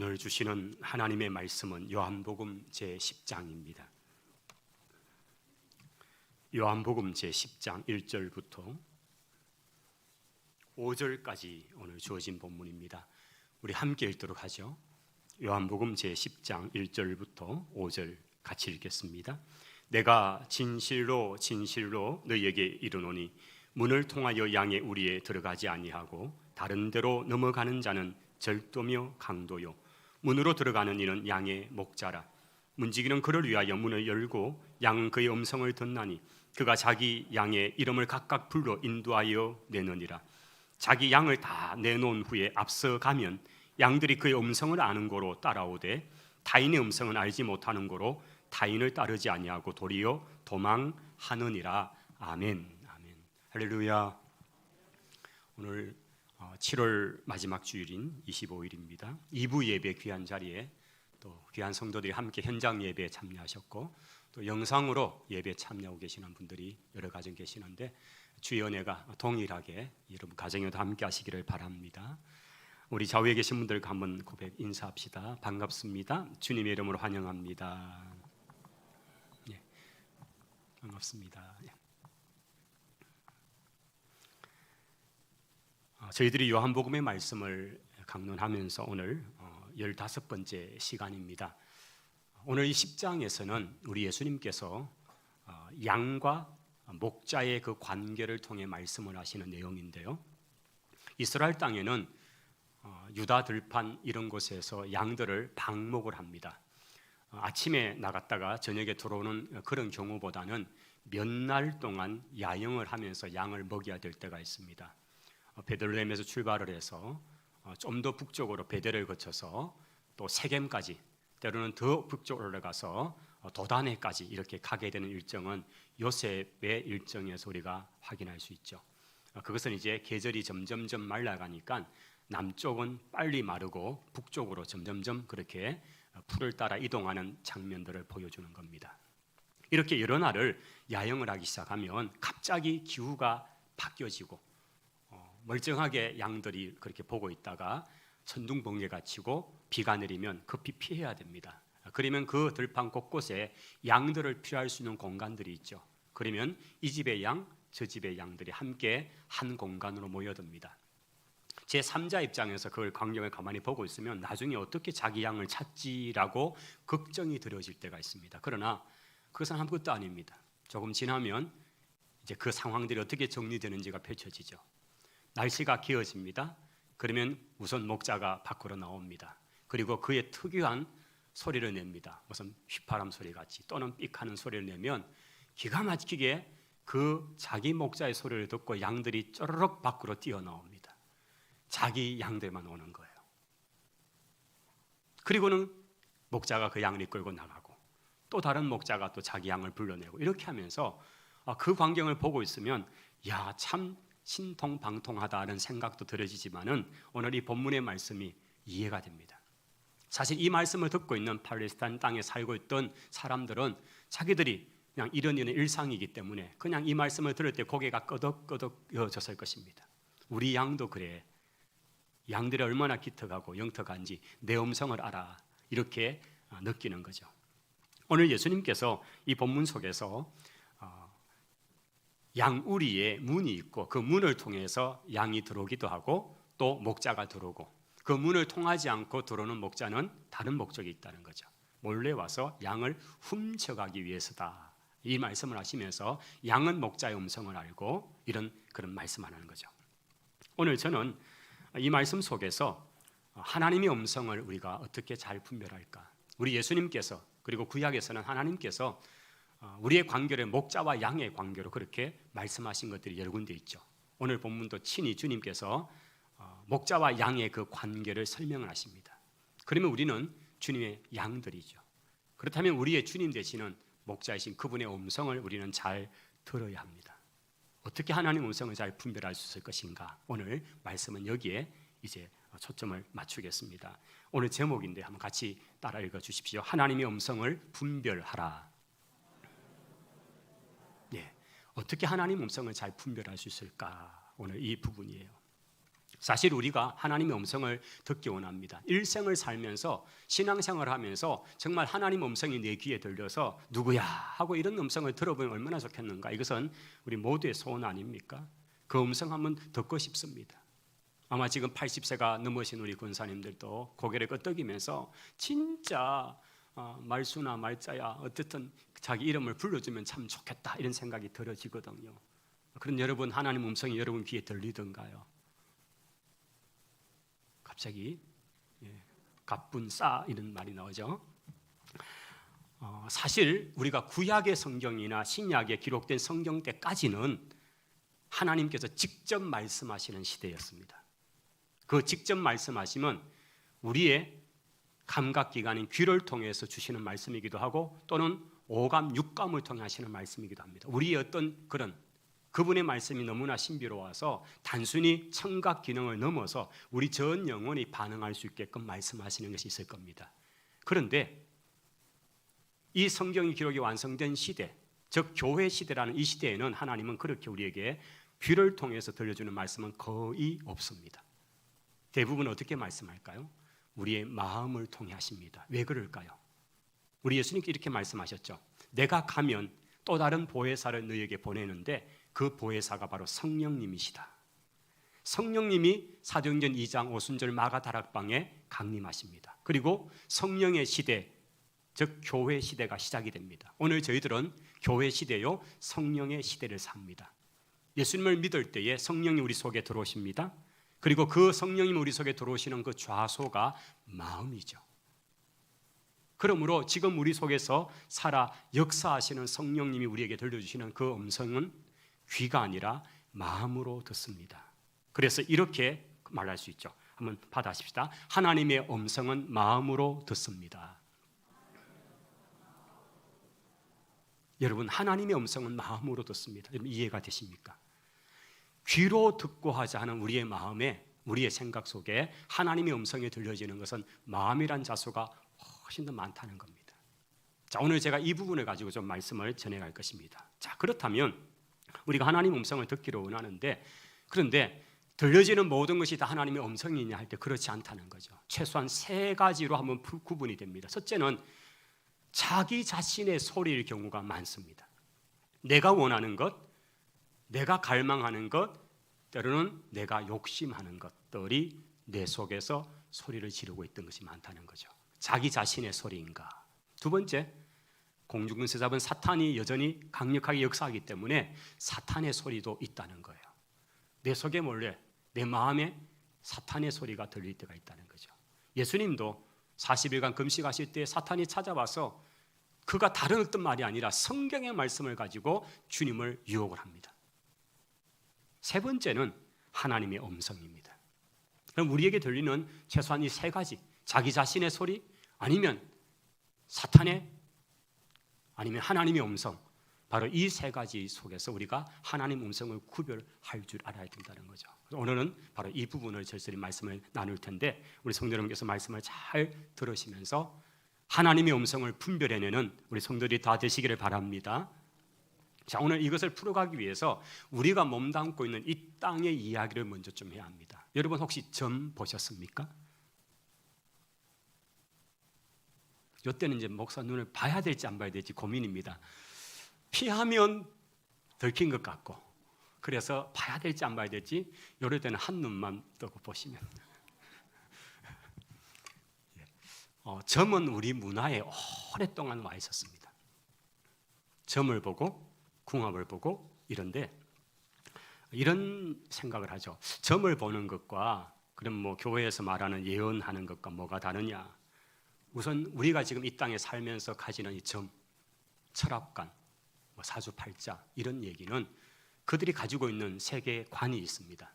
오늘 주시는 하나님의 말씀은 요한복음 제10장입니다. 요한복음 제10장 1절부터 5절까지 오늘 주어진 본문입니다. 우리 함께 읽도록 하죠. 요한복음 제10장 1절부터 5절 같이 읽겠습니다. 내가 진실로 진실로 너희에게 이르노니 문을 통하여 양의 우리에 들어가지 아니하고 다른 데로 넘어가는 자는 절도며 강도요 문으로 들어가는 이는 양의 목자라. 문지기는 그를 위하여 문을 열고 양은 그의 음성을 듣나니 그가 자기 양의 이름을 각각 불러 인도하여 내느니라. 자기 양을 다 내놓은 후에 앞서가면 양들이 그의 음성을 아는 고로 따라오되 타인의 음성은 알지 못하는 고로 타인을 따르지 아니하고 도리어 도망하느니라. 아멘. 아멘. 할렐루야. 오늘 7월 마지막 주일인 25일입니다. 2부 예배 귀한 자리에 또 귀한 성도들이 함께 현장 예배에 참여하셨고 또 영상으로 예배에 참여하고 계시는 분들이 여러 가정 계시는데 주의 은혜가 동일하게 여러분 가정에도 함께 하시기를 바랍니다. 우리 좌우에 계신 분들과 한번 고백 인사합시다. 반갑습니다. 주님의 이름으로 환영합니다. 예, 반갑습니다. 예. 저희들이 요한복음의 말씀을 강론하면서 오늘 15번째 시간입니다. 오늘 이 10장에서는 우리 예수님께서 양과 목자의 그 관계를 통해 말씀을 하시는 내용인데요. 이스라엘 땅에는 유다 들판 이런 곳에서 양들을 방목을 합니다. 아침에 나갔다가 저녁에 들어오는 그런 경우보다는 몇 날 동안 야영을 하면서 양을 먹여야 될 때가 있습니다. 베들레헴에서 출발을 해서 좀 더 북쪽으로 베델을 거쳐서 또 세겜까지 때로는 더 북쪽으로 올라가서 도단에까지 이렇게 가게 되는 일정은 요셉의 일정에서 우리가 확인할 수 있죠. 그것은 이제 계절이 점점점 말라가니까 남쪽은 빨리 마르고 북쪽으로 점점점 그렇게 풀을 따라 이동하는 장면들을 보여주는 겁니다. 이렇게 여러 날을 야영을 하기 시작하면 갑자기 기후가 바뀌어지고 멀쩡하게 양들이 그렇게 보고 있다가 천둥번개가 치고 비가 내리면 급히 피해야 됩니다. 그러면 그 들판 곳곳에 양들을 피할 수 있는 공간들이 있죠. 그러면 이 집의 양, 저 집의 양들이 함께 한 공간으로 모여듭니다. 제 3자 입장에서 그걸 광경을 가만히 보고 있으면 나중에 어떻게 자기 양을 찾지라고 걱정이 들어질 때가 있습니다. 그러나 그것은 아무것도 아닙니다. 조금 지나면 이제 그 상황들이 어떻게 정리되는지가 펼쳐지죠. 날씨가 기어집니다. 그러면 우선 목자가 밖으로 나옵니다. 그리고 그의 특유한 소리를 냅니다. 무슨 휘파람 소리 같이 또는 삑하는 소리를 내면 기가 막히게 그 자기 목자의 소리를 듣고 양들이 쪼르륵 밖으로 뛰어나옵니다. 자기 양들만 오는 거예요. 그리고는 목자가 그 양을 이끌고 나가고 또 다른 목자가 또 자기 양을 불러내고 이렇게 하면서 그 광경을 보고 있으면 야, 참 신통방통하다는 생각도 들어지지만은 오늘 이 본문의 말씀이 이해가 됩니다. 사실 이 말씀을 듣고 있는 팔레스타인 땅에 살고 있던 사람들은 자기들이 그냥 이런 일상이기 때문에 그냥 이 말씀을 들을 때 고개가 끄덕끄덕여졌을 것입니다. 우리 양도 그래. 양들이 얼마나 기특하고 영특한지 내 음성을 알아. 이렇게 느끼는 거죠. 오늘 예수님께서 이 본문 속에서 양우리에 문이 있고 그 문을 통해서 양이 들어오기도 하고 또 목자가 들어오고 그 문을 통하지 않고 들어오는 목자는 다른 목적이 있다는 거죠. 몰래 와서 양을 훔쳐가기 위해서다. 이 말씀을 하시면서 양은 목자의 음성을 알고 이런 그런 말씀하는 거죠. 오늘 저는 이 말씀 속에서 하나님의 음성을 우리가 어떻게 잘 분별할까? 우리 예수님께서 그리고 구약에서는 하나님께서 우리의 관계를 목자와 양의 관계로 그렇게 말씀하신 것들이 여러 군데 있죠. 오늘 본문도 친히 주님께서 목자와 양의 그 관계를 설명을 하십니다. 그러면 우리는 주님의 양들이죠. 그렇다면 우리의 주님 되시는 목자이신 그분의 음성을 우리는 잘 들어야 합니다. 어떻게 하나님의 음성을 잘 분별할 수 있을 것인가? 오늘 말씀은 여기에 이제 초점을 맞추겠습니다. 오늘 제목인데 한번 같이 따라 읽어 주십시오. 하나님의 음성을 분별하라. 어떻게 하나님 음성을 잘 분별할 수 있을까? 오늘 이 부분이에요. 사실 우리가 하나님의 음성을 듣기 원합니다. 일생을 살면서 신앙생활을 하면서 정말 하나님 음성이 내 귀에 들려서 누구야 하고 이런 음성을 들어보면 얼마나 좋겠는가. 이것은 우리 모두의 소원 아닙니까? 그 음성 한번 듣고 싶습니다. 아마 지금 80세가 넘으신 우리 권사님들도 고개를 끄덕이면서 진짜 말수나 말자야 어쨌든 자기 이름을 불러주면 참 좋겠다 이런 생각이 들어지거든요. 그런 여러분 하나님 음성이 여러분 귀에 들리던가요? 갑자기 갑분싸 이런 말이 나오죠. 사실 우리가 구약의 성경이나 신약에 기록된 성경 때까지는 하나님께서 직접 말씀하시는 시대였습니다. 그 직접 말씀하시면 우리의 감각기관인 귀를 통해서 주시는 말씀이기도 하고 또는 오감, 육감을 통해 하시는 말씀이기도 합니다. 우리의 어떤 그런 그분의 말씀이 너무나 신비로워서 단순히 청각 기능을 넘어서 우리 전 영혼이 반응할 수 있게끔 말씀하시는 것이 있을 겁니다. 그런데 이 성경의 기록이 완성된 시대, 즉 교회 시대라는 이 시대에는 하나님은 그렇게 우리에게 귀를 통해서 들려주는 말씀은 거의 없습니다. 대부분 어떻게 말씀할까요? 우리의 마음을 통해 하십니다. 왜 그럴까요? 우리 예수님께 이렇게 말씀하셨죠. 내가 가면 또 다른 보혜사를 너희에게 보내는데 그 보혜사가 바로 성령님이시다. 성령님이 사도행전 2장 오순절 마가다락방에 강림하십니다. 그리고 성령의 시대, 즉 교회 시대가 시작이 됩니다. 오늘 저희들은 교회 시대요 성령의 시대를 삽니다. 예수님을 믿을 때에 성령이 우리 속에 들어오십니다. 그리고 그 성령님이 우리 속에 들어오시는 그 좌소가 마음이죠. 그러므로 지금 우리 속에서 살아 역사하시는 성령님이 우리에게 들려주시는 그 음성은 귀가 아니라 마음으로 듣습니다. 그래서 이렇게 말할 수 있죠. 한번 받아십시다. 하나님의 음성은 마음으로 듣습니다. 여러분, 하나님의 음성은 마음으로 듣습니다. 여러분 이해가 되십니까? 귀로 듣고 하자 하는 우리의 마음에, 우리의 생각 속에 하나님의 음성이 들려지는 것은 마음이란 자소가 훨씬 더 많다는 겁니다. 자, 오늘 제가 이 부분을 가지고 좀 말씀을 전해갈 것입니다. 자, 그렇다면 우리가 하나님 음성을 듣기를 원하는데, 그런데 들려지는 모든 것이 다 하나님의 음성이냐 할 때 그렇지 않다는 거죠. 최소한 3가지로 한번 구분이 됩니다. 첫째는 자기 자신의 소리일 경우가 많습니다. 내가 원하는 것, 내가 갈망하는 것, 때로는 내가 욕심하는 것들이 내 속에서 소리를 지르고 있던 것이 많다는 거죠. 자기 자신의 소리인가. 두 번째, 공중근세 잡은 사탄이 여전히 강력하게 역사하기 때문에 사탄의 소리도 있다는 거예요. 내 속에 몰래 내 마음에 사탄의 소리가 들릴 때가 있다는 거죠. 예수님도 40일간 금식하실 때 사탄이 찾아와서 그가 다른 어떤 말이 아니라 성경의 말씀을 가지고 주님을 유혹을 합니다. 세 번째는 하나님의 음성입니다. 그럼 우리에게 들리는 최소한 이 3가지, 자기 자신의 소리, 아니면 사탄의, 아니면 하나님의 음성, 바로 이 3가지 속에서 우리가 하나님 음성을 구별할 줄 알아야 된다는 거죠. 오늘은 바로 이 부분을 절실히 말씀을 나눌 텐데, 우리 성도 여러분께서 말씀을 잘 들으시면서 하나님의 음성을 분별해내는 우리 성도들이 다 되시기를 바랍니다. 자, 오늘 이것을 풀어가기 위해서 우리가 몸담고 있는 이 땅의 이야기를 먼저 좀 해야 합니다. 여러분 혹시 점 보셨습니까? 이때는 이제 목사 눈을 봐야 될지 안 봐야 될지 고민입니다. 피하면 들킨 것 같고, 그래서 봐야 될지 안 봐야 될지 이럴 때는 한 눈만 뜨고 보시면. 점은 우리 문화에 오랫동안 와 있었습니다. 점을 보고 궁합을 보고 이런데, 이런 생각을 하죠. 점을 보는 것과 그럼 뭐 교회에서 말하는 예언하는 것과 뭐가 다르냐? 우선 우리가 지금 이 땅에 살면서 가지는 이 점, 철학관, 사주팔자 이런 얘기는 그들이 가지고 있는 세계관이 있습니다.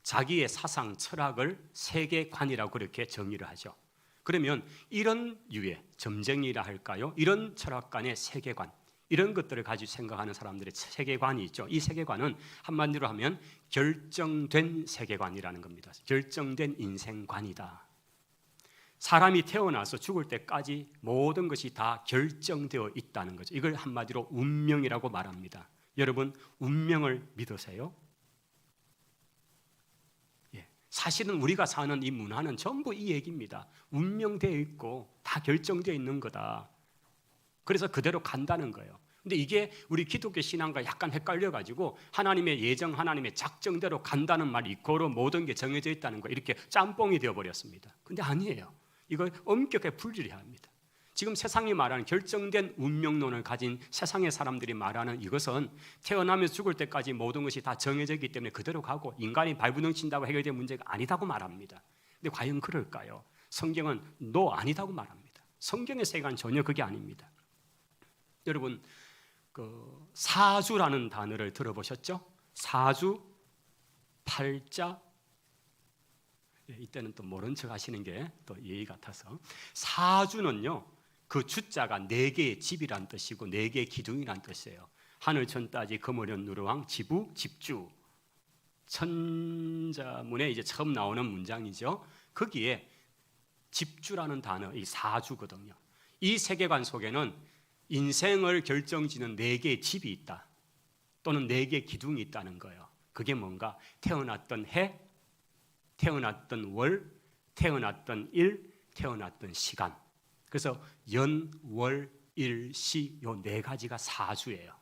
자기의 사상, 철학을 세계관이라고 그렇게 정의를 하죠. 그러면 이런 유의 점쟁이라 할까요? 이런 철학관의 세계관, 이런 것들을 가지고 생각하는 사람들의 세계관이 있죠. 이 세계관은 한마디로 하면 결정된 세계관이라는 겁니다. 결정된 인생관이다. 사람이 태어나서 죽을 때까지 모든 것이 다 결정되어 있다는 거죠. 이걸 한마디로 운명이라고 말합니다. 여러분, 운명을 믿으세요? 예. 사실은 우리가 사는 이 문화는 전부 이 얘기입니다. 운명되어 있고 다 결정되어 있는 거다. 그래서 그대로 간다는 거예요. 근데 이게 우리 기독교 신앙과 약간 헷갈려가지고 하나님의 예정, 하나님의 작정대로 간다는 말이 이코로 모든 게 정해져 있다는 거, 이렇게 짬뽕이 되어버렸습니다. 근데 아니에요. 이걸 엄격하게 분리해야 합니다. 지금 세상이 말하는 결정된 운명론을 가진 세상의 사람들이 말하는 이것은 태어나면서 죽을 때까지 모든 것이 다 정해져 있기 때문에 그대로 가고 인간이 발부둥친다고 해결된 문제가 아니다고 말합니다. 근데 과연 그럴까요? 성경은 no, 아니다고 말합니다. 성경의 세계관은 전혀 그게 아닙니다. 여러분, 그 사주라는 단어를 들어보셨죠? 사주, 팔자. 이때는 또 모른 척 하시는 게 또 예의 같아서. 사주는요, 그 주자가 네 개의 집이란 뜻이고 네 개의 기둥이란 뜻이에요. 하늘천 따지 금오련 누르왕 지부 집주. 천자문에 이제 처음 나오는 문장이죠. 거기에 집주라는 단어, 이 사주거든요. 이 세계관 속에는 인생을 결정짓는 네 개의 집이 있다. 또는 네 개의 기둥이 있다는 거예요. 그게 뭔가 태어났던 해, 태어났던 월, 태어났던 일, 태어났던 시간. 그래서 연, 월, 일, 시 요 네 가지가 사주예요.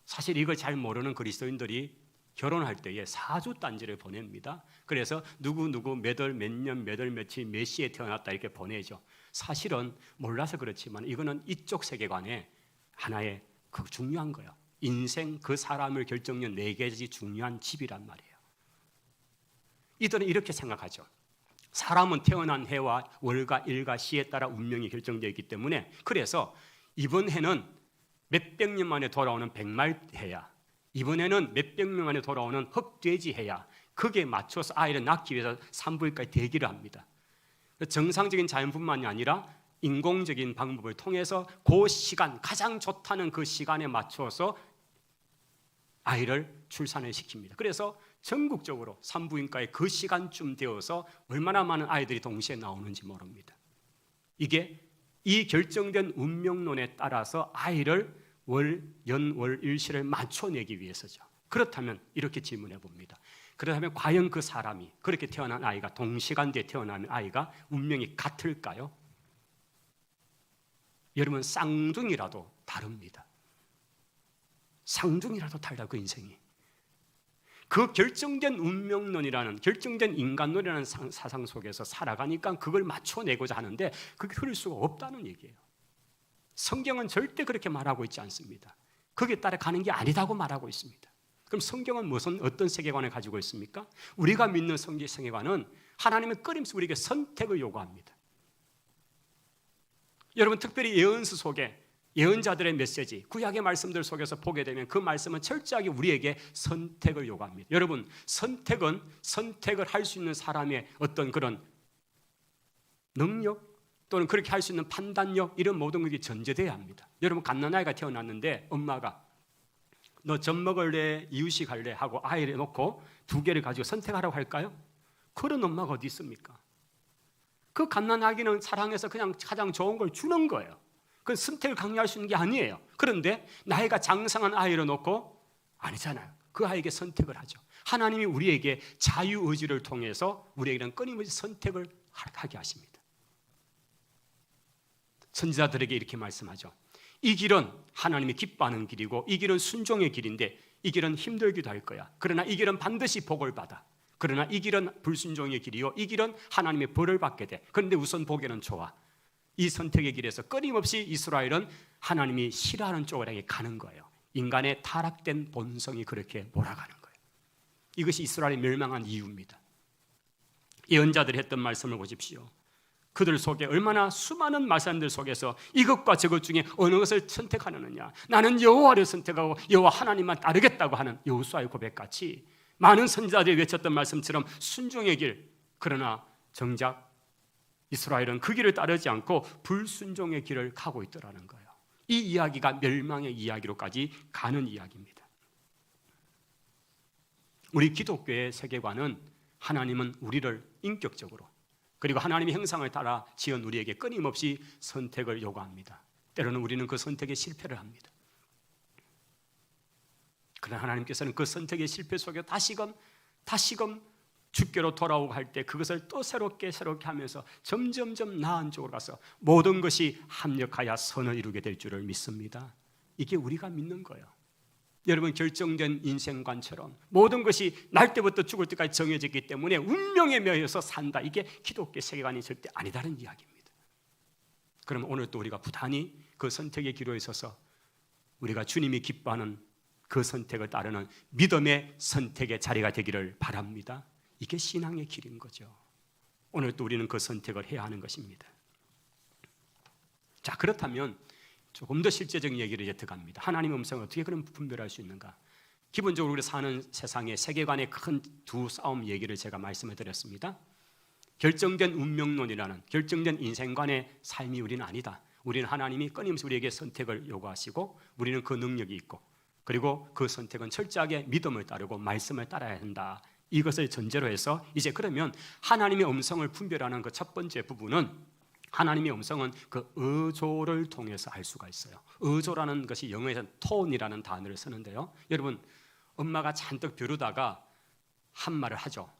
사실 이걸 잘 모르는 그리스도인들이 결혼할 때에 사주 단지를 보냅니다. 그래서 누구 몇 월 몇 년 몇 월 며칠 몇 시에 태어났다 이렇게 보내죠. 사실은 몰라서 그렇지만 이거는 이쪽 세계관의 하나의 그 중요한 거예요. 인생 그 사람을 결정짓는 네 가지 중요한 집이란 말이에요. 이들은 이렇게 생각하죠. 사람은 태어난 해와 월과 일과 시에 따라 운명이 결정되어 있기 때문에, 그래서 이번 해는 몇백 년 만에 돌아오는 백말해야, 이번에는 몇백 년 만에 돌아오는 흑돼지해야, 거기에 맞춰서 아이를 낳기 위해서 산부인과에 대기를 합니다. 정상적인 자연뿐만이 아니라 인공적인 방법을 통해서 그 시간, 가장 좋다는 그 시간에 맞춰서 아이를 출산을 시킵니다. 그래서 전국적으로 산부인과에 그 시간쯤 되어서 얼마나 많은 아이들이 동시에 나오는지 모릅니다. 이게 이 결정된 운명론에 따라서 아이를 연, 월, 일시를 맞춰내기 위해서죠. 그렇다면 이렇게 질문해 봅니다. 그렇다면 과연 그 사람이 그렇게 태어난 아이가 동시간대에 태어나는 아이가 운명이 같을까요? 여러분, 쌍둥이라도 다릅니다. 쌍둥이라도 달라, 그 인생이. 그 결정된 운명론이라는, 결정된 인간론이라는 사상 속에서 살아가니까 그걸 맞춰내고자 하는데 그게 흐를 수가 없다는 얘기예요. 성경은 절대 그렇게 말하고 있지 않습니다. 거기에 따라 가는 게 아니다고 말하고 있습니다. 그럼 성경은 어떤 세계관을 가지고 있습니까? 우리가 믿는 성경 세계관은 하나님은 끊임없이 우리에게 선택을 요구합니다. 여러분, 특별히 예언서 속에 예언자들의 메시지, 구약의 말씀들 속에서 보게 되면 그 말씀은 철저하게 우리에게 선택을 요구합니다. 여러분, 선택은 선택을 할 수 있는 사람의 어떤 그런 능력 또는 그렇게 할 수 있는 판단력, 이런 모든 것이 전제되어야 합니다. 여러분, 갓난아이가 태어났는데 엄마가 너 젖 먹을래, 이유식 할래 하고 아이를 놓고 두 개를 가지고 선택하라고 할까요? 그런 엄마가 어디 있습니까? 그 갓난아기는 사랑해서 그냥 가장 좋은 걸 주는 거예요. 그건 선택을 강요할 수 있는 게 아니에요. 그런데 나이가 장성한 아이를 놓고 아니잖아요. 그 아이에게 선택을 하죠. 하나님이 우리에게 자유의지를 통해서 우리에게는 끊임없이 선택을 하게 하십니다. 선지자들에게 이렇게 말씀하죠. 이 길은 하나님이 기뻐하는 길이고 이 길은 순종의 길인데 이 길은 힘들기도 할 거야. 그러나 이 길은 반드시 복을 받아. 그러나 이 길은 불순종의 길이요, 이 길은 하나님의 벌을 받게 돼. 그런데 우선 보기는 좋아. 이 선택의 길에서 끊임없이 이스라엘은 하나님이 싫어하는 쪽으로 가는 거예요. 인간의 타락된 본성이 그렇게 몰아가는 거예요. 이것이 이스라엘이 멸망한 이유입니다. 예언자들이 했던 말씀을 보십시오. 그들 속에 얼마나 수많은 말씀들 속에서 이것과 저것 중에 어느 것을 선택하느냐, 나는 여호와를 선택하고 여호와 하나님만 따르겠다고 하는 여호수아의 고백같이 많은 선지자들이 외쳤던 말씀처럼 순종의 길, 그러나 정작 이스라엘은 그 길을 따르지 않고 불순종의 길을 가고 있더라는 거예요. 이 이야기가 멸망의 이야기로까지 가는 이야기입니다. 우리 기독교의 세계관은 하나님은 우리를 인격적으로, 그리고 하나님의 형상을 따라 지은 우리에게 끊임없이 선택을 요구합니다. 때로는 우리는 그 선택에 실패를 합니다. 그러나 하나님께서는 그 선택의 실패 속에 다시금 주께로 돌아오고 할 때 그것을 또 새롭게 하면서 점점점 나은 쪽으로 가서 모든 것이 합력하여 선을 이루게 될 줄을 믿습니다. 이게 우리가 믿는 거예요. 여러분, 결정된 인생관처럼 모든 것이 날 때부터 죽을 때까지 정해졌기 때문에 운명에 매여서 산다, 이게 기독교 세계관이 절대 아니다는 이야기입니다. 그럼 오늘 또 우리가 부단히 그 선택의 기로에 서서 우리가 주님이 기뻐하는 그 선택을 따르는 믿음의 선택의 자리가 되기를 바랍니다. 이게 신앙의 길인 거죠. 오늘 또 우리는 그 선택을 해야 하는 것입니다. 자, 그렇다면 조금 더 실제적인 얘기를 이제 들어갑니다. 하나님의 음성을 어떻게 그럼 분별할 수 있는가? 기본적으로 우리 사는 세상의 세계관의 큰 두 싸움 얘기를 제가 말씀을 드렸습니다. 결정된 운명론이라는 결정된 인생관의 삶이 우리는 아니다. 우리는 하나님이 끊임없이 우리에게 선택을 요구하시고 우리는 그 능력이 있고, 그리고 그 선택은 철저하게 믿음을 따르고 말씀을 따라야 한다. 이것을 전제로 해서 이제 그러면 하나님의 음성을 분별하는 그 첫 번째 부분은, 하나님의 음성은 그 의조를 통해서 알 수가 있어요. 의조라는 것이 영어에서는 톤이라는 단어를 쓰는데요. 여러분, 엄마가 잔뜩 벼르다가 한 말을 하죠.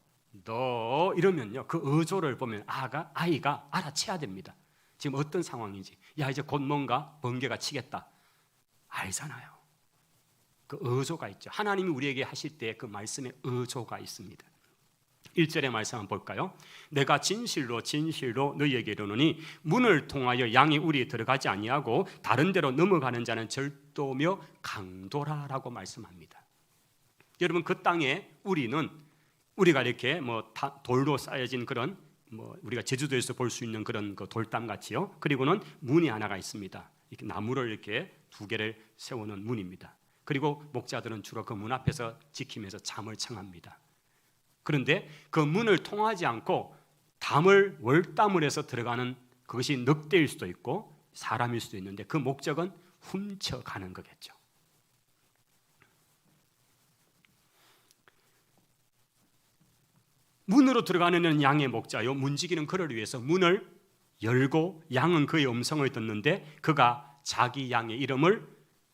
너 이러면요, 그 의조를 보면 아이가 알아채야 됩니다. 지금 어떤 상황인지. 야, 이제 곧 뭔가 번개가 치겠다, 알잖아요. 그 의조가 있죠. 하나님이 우리에게 하실 때 그 말씀에 의조가 있습니다. 1절의 말씀 한번 볼까요? 내가 진실로 너희에게 이르노니 문을 통하여 양이 우리에 들어가지 아니하고 다른 데로 넘어가는 자는 절도며 강도라라고 말씀합니다. 여러분, 그 땅에 우리가 이렇게 돌로 쌓여진 그런 우리가 제주도에서 볼 수 있는 그런 그 돌담 같이요. 그리고는 문이 하나가 있습니다. 이렇게 나무를 이렇게 두 개를 세우는 문입니다. 그리고 목자들은 주로 그 문 앞에서 지키면서 잠을 청합니다. 그런데 그 문을 통하지 않고 월담을 해서 들어가는, 그것이 늑대일 수도 있고 사람일 수도 있는데 그 목적은 훔쳐가는 거겠죠. 문으로 들어가는 양의 목자요, 문지기는 그를 위해서 문을 열고 양은 그의 음성을 듣는데 그가 자기 양의 이름을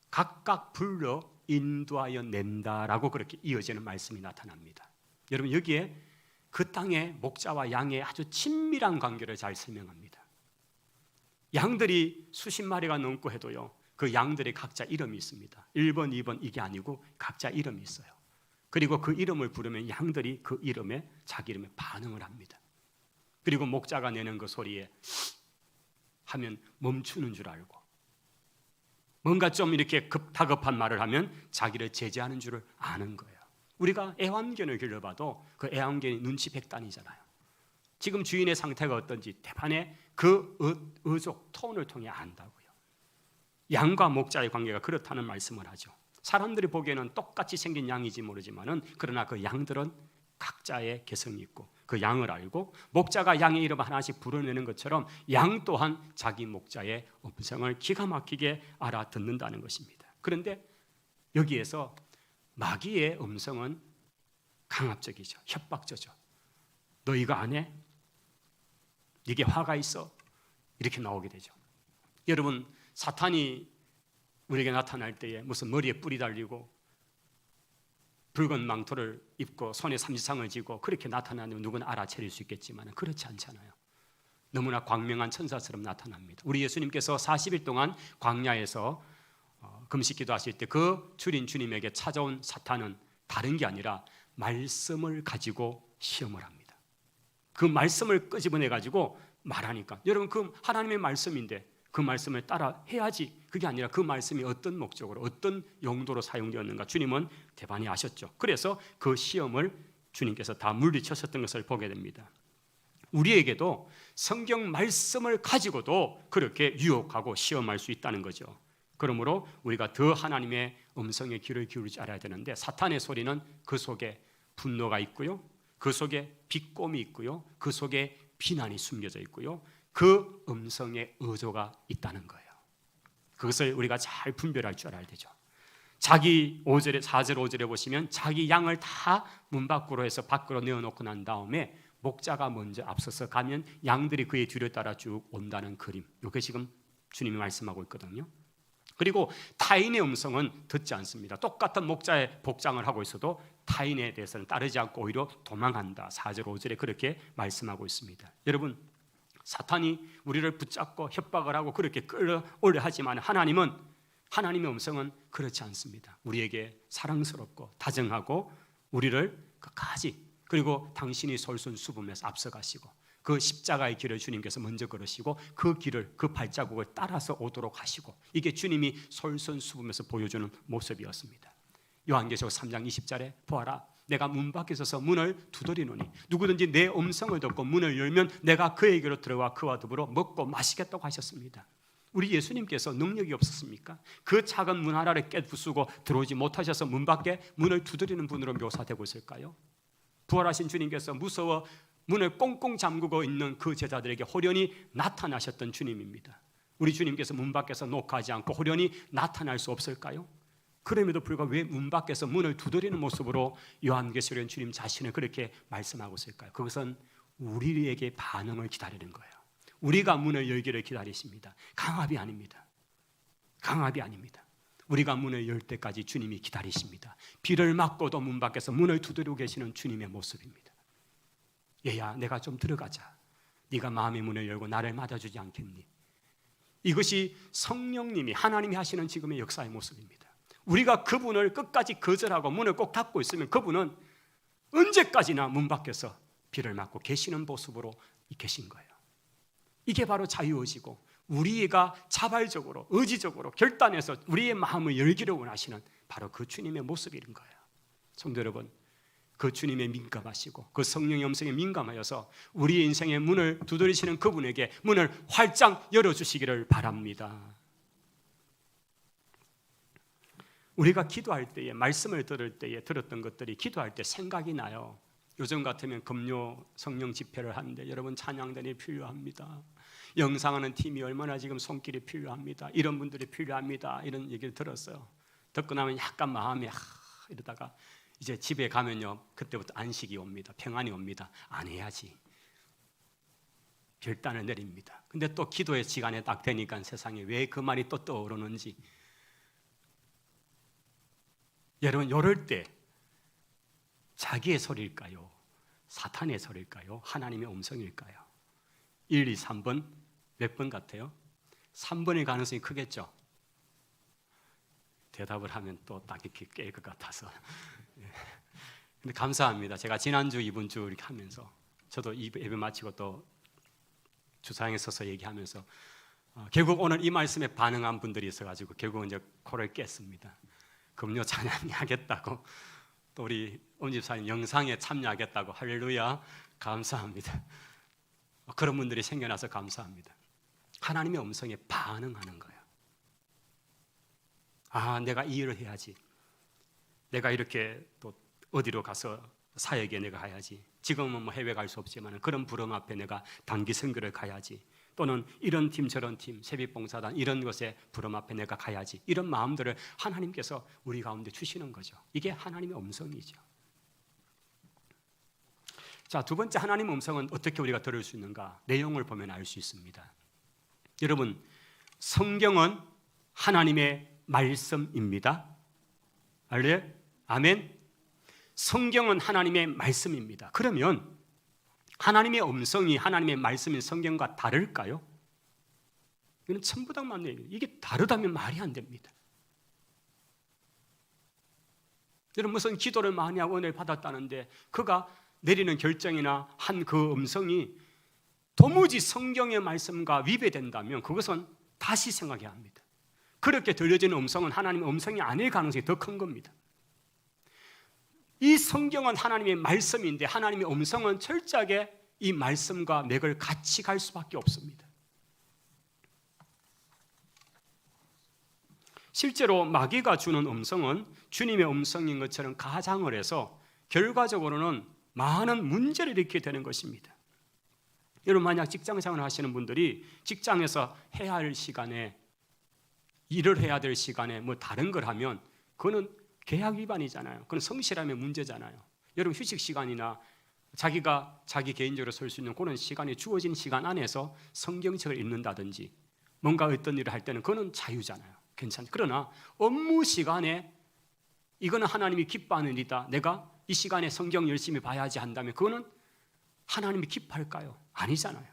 각각 불러 인도하여 낸다라고 그렇게 이어지는 말씀이 나타납니다. 여러분, 여기에 그 땅의 목자와 양의 아주 친밀한 관계를 잘 설명합니다. 양들이 수십 마리가 넘고 해도요, 그 양들이 각자 이름이 있습니다. 1번, 2번 이게 아니고 각자 이름이 있어요. 그리고 그 이름을 부르면 양들이 그 이름에, 자기 이름에 반응을 합니다. 그리고 목자가 내는 그 소리에 하면 멈추는 줄 알고, 뭔가 좀 이렇게 다급한 말을 하면 자기를 제지하는 줄을 아는 거예요. 우리가 애완견을 길러봐도 그 애완견이 눈치 백단이잖아요. 지금 주인의 상태가 어떤지 대판에 그 의족 톤을 통해 안다고요. 양과 목자의 관계가 그렇다는 말씀을 하죠. 사람들이 보기에는 똑같이 생긴 양이지 모르지만은, 그러나 그 양들은 각자의 개성이 있고 그 양을 알고, 목자가 양의 이름 하나씩 부르내는 것처럼 양 또한 자기 목자의 음성을 기가 막히게 알아듣는다는 것입니다. 그런데 여기에서 마귀의 음성은 강압적이죠. 협박적이죠. 너 이거 안 해? 네게 화가 있어? 이렇게 나오게 되죠. 여러분, 사탄이 우리에게 나타날 때에 무슨 머리에 뿔이 달리고 붉은 망토를 입고 손에 삼지창을 쥐고 그렇게 나타나면 누구는 알아차릴 수 있겠지만 그렇지 않잖아요. 너무나 광명한 천사처럼 나타납니다. 우리 예수님께서 40일 동안 광야에서 금식 기도하실 때 그 주린 주님에게 찾아온 사탄은 다른 게 아니라 말씀을 가지고 시험을 합니다. 그 말씀을 끄집어내 가지고 말하니까, 여러분, 그 하나님의 말씀인데 그 말씀을 따라 해야지. 그게 아니라 그 말씀이 어떤 목적으로, 어떤 용도로 사용되었는가 주님은 대반히 아셨죠. 그래서 그 시험을 주님께서 다 물리쳤었던 것을 보게 됩니다. 우리에게도 성경 말씀을 가지고도 그렇게 유혹하고 시험할 수 있다는 거죠. 그러므로 우리가 더 하나님의 음성에 귀를 기울이지 알아야 되는데, 사탄의 소리는 그 속에 분노가 있고요, 그 속에 비꼼이 있고요, 그 속에 비난이 숨겨져 있고요, 그 음성의 의도가 있다는 거예요. 그것을 우리가 잘 분별할 줄 알아야 되죠. 자기 4절 5절에 보시면 자기 양을 다 문 밖으로 해서 밖으로 내어놓고 난 다음에 목자가 먼저 앞서서 가면 양들이 그의 뒤를 따라 쭉 온다는 그림, 이게 지금 주님이 말씀하고 있거든요. 그리고 타인의 음성은 듣지 않습니다. 똑같은 목자의 복장을 하고 있어도 타인에 대해서는 따르지 않고 오히려 도망한다. 4절 5절에 그렇게 말씀하고 있습니다. 여러분, 사탄이 우리를 붙잡고 협박을 하고 그렇게 끌어올려 하지만 하나님의 음성은 그렇지 않습니다. 우리에게 사랑스럽고 다정하고 우리를 끝까지, 그리고 당신이 솔선수범해서 앞서가시고 그 십자가의 길을 주님께서 먼저 걸으시고 그 길을, 그 발자국을 따라서 오도록 하시고, 이게 주님이 솔선수범해서 보여주는 모습이었습니다. 요한계시록 3장 20절에 보아라, 내가 문 밖에 서서 문을 두드리노니 누구든지 내 음성을 듣고 문을 열면 내가 그에게로 들어와 그와 더불어 먹고 마시겠다고 하셨습니다. 우리 예수님께서 능력이 없었습니까? 그 작은 문 하나를 깨부수고 들어오지 못하셔서 문 밖에 문을 두드리는 분으로 묘사되고 있을까요? 부활하신 주님께서 무서워 문을 꽁꽁 잠그고 있는 그 제자들에게 호련히 나타나셨던 주님입니다. 우리 주님께서 문 밖에서 녹화하지 않고 호련히 나타날 수 없을까요? 그럼에도 불구하고 왜 문 밖에서 문을 두드리는 모습으로 요한계시록엔 주님 자신을 그렇게 말씀하고 있을까요? 그것은 우리에게 반응을 기다리는 거예요. 우리가 문을 열기를 기다리십니다. 강압이 아닙니다. 강압이 아닙니다. 우리가 문을 열 때까지 주님이 기다리십니다. 비를 맞고도 문 밖에서 문을 두드리고 계시는 주님의 모습입니다. 얘야, 내가 좀 들어가자. 네가 마음의 문을 열고 나를 맞아주지 않겠니? 이것이 성령님이, 하나님이 하시는 지금의 역사의 모습입니다. 우리가 그분을 끝까지 거절하고 문을 꼭 닫고 있으면 그분은 언제까지나 문 밖에서 비를 맞고 계시는 모습으로 계신 거예요. 이게 바로 자유의지고, 우리가 자발적으로, 의지적으로 결단해서 우리의 마음을 열기를 원하시는 바로 그 주님의 모습인 거예요. 성도 여러분, 그 주님의 민감하시고 그 성령의 음성에 민감하여서 우리의 인생의 문을 두드리시는 그분에게 문을 활짝 열어주시기를 바랍니다. 우리가 기도할 때에, 말씀을 들을 때에 들었던 것들이 기도할 때 생각이 나요. 요즘 같으면 금요 성령 집회를 하는데 여러분, 찬양단이 필요합니다. 영상하는 팀이 얼마나 지금 손길이 필요합니다. 이런 분들이 필요합니다. 이런 얘기를 들었어요. 듣고 나면 약간 마음이 이러다가 이제 집에 가면요, 그때부터 안식이 옵니다. 평안이 옵니다. 안 해야지. 결단을 내립니다. 근데 또 기도의 시간에 딱 되니까 세상에 왜 그 말이 또 떠오르는지. 여러분, 이럴 때 자기의 소리일까요? 사탄의 소리일까요? 하나님의 음성일까요? 1, 2, 3번 몇 번 같아요? 3번일 가능성이 크겠죠? 대답을 하면 또 딱 이렇게 깰 것 같아서. 근데 감사합니다. 제가 지난주, 이번 주 이렇게 하면서 저도 예배 마치고 또 주차장에 서서 얘기하면서 결국 오늘 이 말씀에 반응한 분들이 있어가지고 결국은 이제 코를 깼습니다. 금요 찬양하겠다고, 또 우리 엄집사님 영상에 참여하겠다고. 할렐루야, 감사합니다. 그런 분들이 생겨나서 감사합니다. 하나님의 음성에 반응하는 거예요. 아, 내가 이 일을 해야지. 내가 이렇게 또 어디로 가서 사역에 내가 가야지. 지금은 뭐 해외 갈 수 없지만 그런 부름 앞에 내가 단기 선교를 가야지. 또는 이런 팀 저런 팀 새벽봉사단 이런 것에 부름 앞에 내가 가야지. 이런 마음들을 하나님께서 우리 가운데 주시는 거죠. 이게 하나님의 음성이죠. 자, 두 번째 하나님의 음성은 어떻게 우리가 들을 수 있는가? 내용을 보면 알 수 있습니다. 여러분, 성경은 하나님의 말씀입니다. 알래요? 아멘. 성경은 하나님의 말씀입니다. 그러면 하나님의 음성이 하나님의 말씀인 성경과 다를까요? 이건 천부당 맞는 얘기예요. 이게 다르다면 말이 안 됩니다. 여러분, 무슨 기도를 많이 하고 은혜를 받았다는데 그가 내리는 결정이나 한 그 음성이 도무지 성경의 말씀과 위배된다면 그것은 다시 생각해야 합니다. 그렇게 들려지는 음성은 하나님의 음성이 아닐 가능성이 더 큰 겁니다. 이 성경은 하나님의 말씀인데 하나님의 음성은 철저하게 이 말씀과 맥을 같이 갈 수밖에 없습니다. 실제로 마귀가 주는 음성은 주님의 음성인 것처럼 가장을 해서 결과적으로는 많은 문제를 일으키게 되는 것입니다. 여러분, 만약 직장생활을 하시는 분들이 직장에서 해야 할 시간에, 일을 해야 될 시간에 뭐 다른 걸 하면 그거는 계약 위반이잖아요. 그건 성실함의 문제잖아요. 여러분, 휴식 시간이나 자기가 자기 개인적으로 쓸 수 있는 그런 시간이 주어진 시간 안에서 성경책을 읽는다든지 뭔가 어떤 일을 할 때는 그거는 자유잖아요. 괜찮죠. 그러나 업무 시간에 이거는 하나님이 기뻐하는 일이다, 내가 이 시간에 성경 열심히 봐야지 한다면 그거는 하나님이 기뻐할까요? 아니잖아요.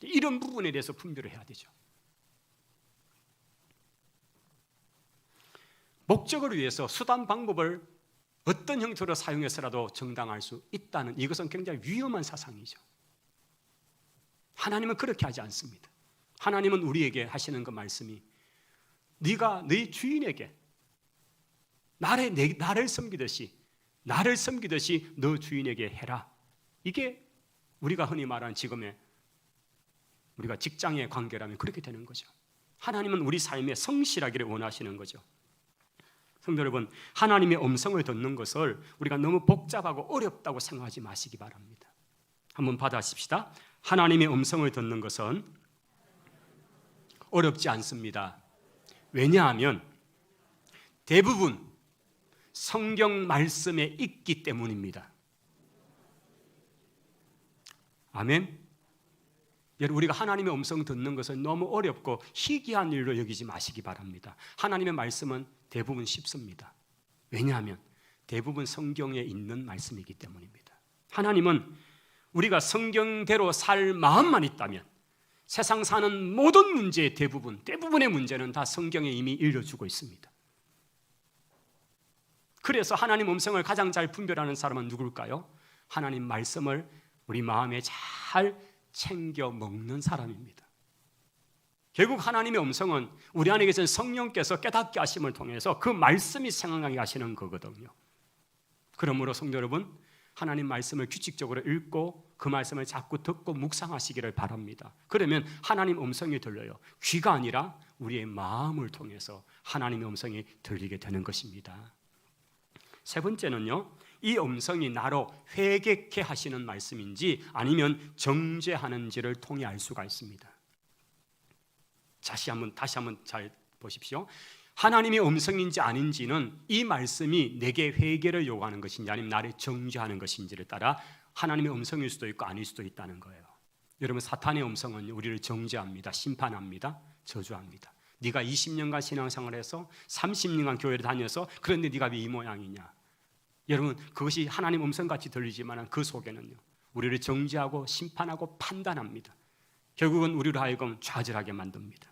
이런 부분에 대해서 분별을 해야 되죠. 목적을 위해서 수단 방법을 어떤 형태로 사용해서라도 정당할 수 있다는, 이것은 굉장히 위험한 사상이죠. 하나님은 그렇게 하지 않습니다. 하나님은 우리에게 하시는 그 말씀이 네가 네 주인에게 나를 섬기듯이 너 주인에게 해라. 이게 우리가 흔히 말하는 지금의 우리가 직장의 관계라면 그렇게 되는 거죠. 하나님은 우리 삶에 성실하기를 원하시는 거죠. 성도 여러분, 하나님의 음성을 듣는 것을 우리가 너무 복잡하고 어렵다고 생각하지 마시기 바랍니다. 한번 받아십시다. 하나님의 음성을 듣는 것은 어렵지 않습니다. 왜냐하면 대부분 성경 말씀에 있기 때문입니다. 아멘. 여러분, 우리가 하나님의 음성 듣는 것은 너무 어렵고 희귀한 일로 여기지 마시기 바랍니다. 하나님의 말씀은 대부분 쉽습니다. 왜냐하면 대부분 성경에 있는 말씀이기 때문입니다. 하나님은 우리가 성경대로 살 마음만 있다면 세상 사는 모든 문제의 대부분의 문제는 다 성경에 이미 일러주고 있습니다. 그래서 하나님 음성을 가장 잘 분별하는 사람은 누굴까요? 하나님 말씀을 우리 마음에 잘 챙겨 먹는 사람입니다. 결국 하나님의 음성은 우리 안에 계신 성령께서 깨닫게 하심을 통해서 그 말씀이 생각나게 하시는 거거든요. 그러므로 성도 여러분, 하나님 말씀을 규칙적으로 읽고 그 말씀을 자꾸 듣고 묵상하시기를 바랍니다. 그러면 하나님 음성이 들려요. 귀가 아니라 우리의 마음을 통해서 하나님의 음성이 들리게 되는 것입니다. 세 번째는요, 이 음성이 나로 회개케 하시는 말씀인지 아니면 정죄하는지를 통해 알 수가 있습니다. 다시 한번 잘 보십시오. 하나님의 음성인지 아닌지는 이 말씀이 내게 회개를 요구하는 것인지 아니면 나를 정죄하는 것인지를 따라 하나님의 음성일 수도 있고 아닐 수도 있다는 거예요. 여러분, 사탄의 음성은 우리를 정죄합니다. 심판합니다. 저주합니다. 네가 20년간 신앙생활을 해서 30년간 교회를 다녀서 그런데 네가 왜 이 모양이냐. 여러분, 그것이 하나님 음성같이 들리지만 그 속에는요, 우리를 정죄하고 심판하고 판단합니다. 결국은 우리로 하여금 좌절하게 만듭니다.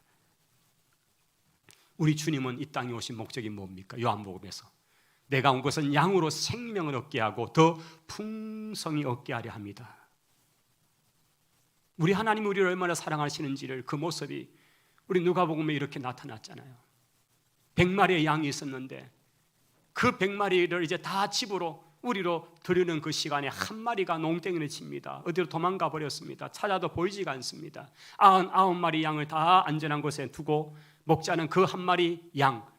우리 주님은 이 땅에 오신 목적이 뭡니까? 요한복음에서 내가 온 것은 양으로 생명을 얻게 하고 더 풍성히 얻게 하려 합니다. 우리 하나님이 우리를 얼마나 사랑하시는지를 그 모습이 우리 누가복음에 이렇게 나타났잖아요. 100마리의 양이 있었는데 그 100마리를 이제 다 집으로 우리로 들으는 그 시간에 한 마리가 농땡이를 칩니다. 어디로 도망가 버렸습니다. 찾아도 보이지가 않습니다. 99마리 양을 다 안전한 곳에 두고 목자는 그 한 마리 양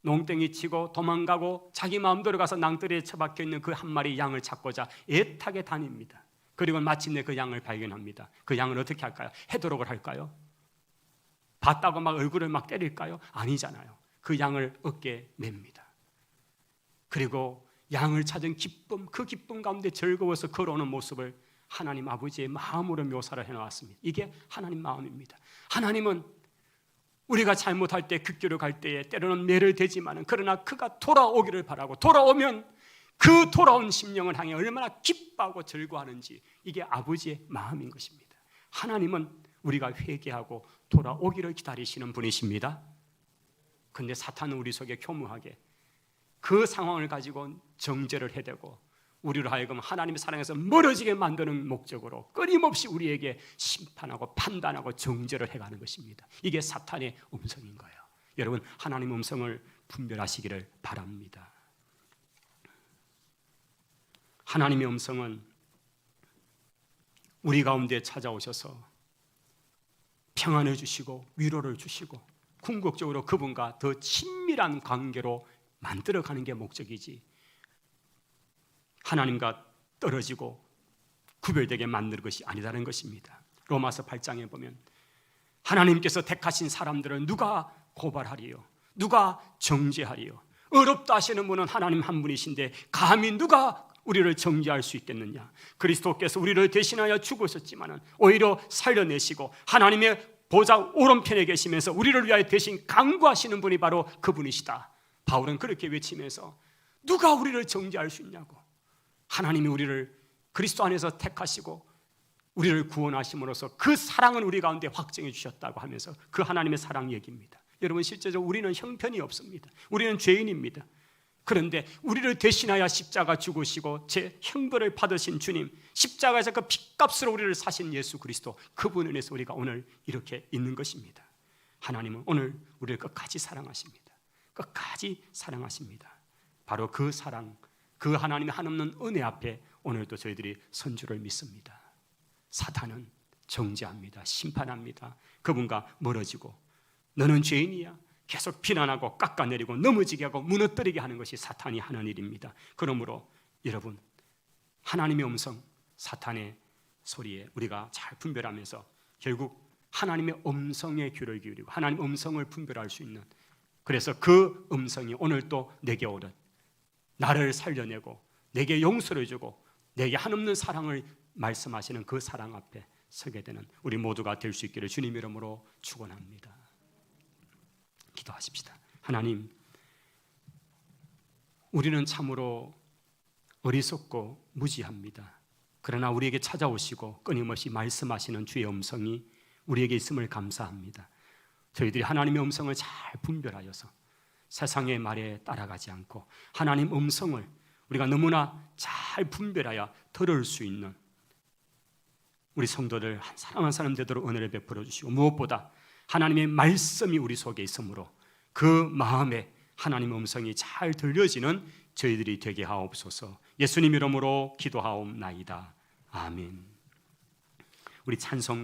농땡이 치고 도망가고 자기 마음대로 가서 낭떠러리에 처박혀 있는 그 한 마리 양을 찾고자 애타게 다닙니다. 그리고 마침내 그 양을 발견합니다. 그 양을 어떻게 할까요? 해도록을 할까요? 봤다고 막 얼굴을 막 때릴까요? 아니잖아요. 그 양을 어깨에 맵니다. 그리고 양을 찾은 기쁨, 그 기쁨 가운데 즐거워서 걸어오는 모습을 하나님 아버지의 마음으로 묘사를 해놓았습니다. 이게 하나님 마음입니다. 하나님은 우리가 잘못할 때, 극교로 갈 때에 때로는 매를 대지만은 그러나 그가 돌아오기를 바라고 돌아오면 그 돌아온 심령을 향해 얼마나 기뻐하고 즐거워하는지, 이게 아버지의 마음인 것입니다. 하나님은 우리가 회개하고 돌아오기를 기다리시는 분이십니다. 그런데 사탄은 우리 속에 교묘하게 그 상황을 가지고 정죄를 해대고 우리로 하여금 하나님의 사랑에서 멀어지게 만드는 목적으로 끊임없이 우리에게 심판하고 판단하고 정죄를 해가는 것입니다. 이게 사탄의 음성인 거예요. 여러분, 하나님 음성을 분별하시기를 바랍니다. 하나님의 음성은 우리 가운데 찾아오셔서 평안을 주시고 위로를 주시고 궁극적으로 그분과 더 친밀한 관계로 만들어가는 게 목적이지 하나님과 떨어지고 구별되게 만드는 것이 아니라는 것입니다. 로마서 8장에 보면 하나님께서 택하신 사람들을 누가 고발하리요? 누가 정죄하리요? 어렵다 하시는 분은 하나님 한 분이신데 감히 누가 우리를 정죄할 수 있겠느냐? 그리스도께서 우리를 대신하여 죽으셨지만 오히려 살려내시고 하나님의 보좌 오른편에 계시면서 우리를 위하여 대신 간구하시는 분이 바로 그분이시다. 바울은 그렇게 외치면서 누가 우리를 정죄할 수 있냐고, 하나님이 우리를 그리스도 안에서 택하시고 우리를 구원하심으로써 그 사랑은 우리 가운데 확증해 주셨다고 하면서 그 하나님의 사랑 얘기입니다. 여러분, 실제적으로 우리는 형편이 없습니다. 우리는 죄인입니다. 그런데 우리를 대신하여 십자가 죽으시고 제 형벌을 받으신 주님, 십자가에서 그 핏값으로 우리를 사신 예수 그리스도, 그분 안에서 우리가 오늘 이렇게 있는 것입니다. 하나님은 오늘 우리를 끝까지 사랑하십니다. 끝까지 사랑하십니다. 바로 그 사랑, 그 하나님의 한없는 은혜 앞에 오늘도 저희들이 선주를 믿습니다. 사탄은 정죄합니다. 심판합니다. 그분과 멀어지고 너는 죄인이야 계속 비난하고 깎아내리고 넘어지게 하고 무너뜨리게 하는 것이 사탄이 하는 일입니다. 그러므로 여러분, 하나님의 음성, 사탄의 소리에 우리가 잘 분별하면서 결국 하나님의 음성에 귀를 기울이고 하나님의 음성을 분별할 수 있는, 그래서 그 음성이 오늘 또 내게 오듯 나를 살려내고 내게 용서를 주고 내게 한없는 사랑을 말씀하시는 그 사랑 앞에 서게 되는 우리 모두가 될 수 있기를 주님 이름으로 축원합니다. 기도하십시다. 하나님, 우리는 참으로 어리석고 무지합니다. 그러나 우리에게 찾아오시고 끊임없이 말씀하시는 주의 음성이 우리에게 있음을 감사합니다. 저희들이 하나님의 음성을 잘 분별하여서 세상의 말에 따라가지 않고 하나님 음성을 우리가 너무나 잘 분별하여 들을 수 있는 우리 성도들 한 사람 한 사람 되도록 은혜를 베풀어 주시고, 무엇보다 하나님의 말씀이 우리 속에 있으므로 그 마음에 하나님의 음성이 잘 들려지는 저희들이 되게 하옵소서. 예수님 이름으로 기도하옵나이다. 아멘. 우리 찬송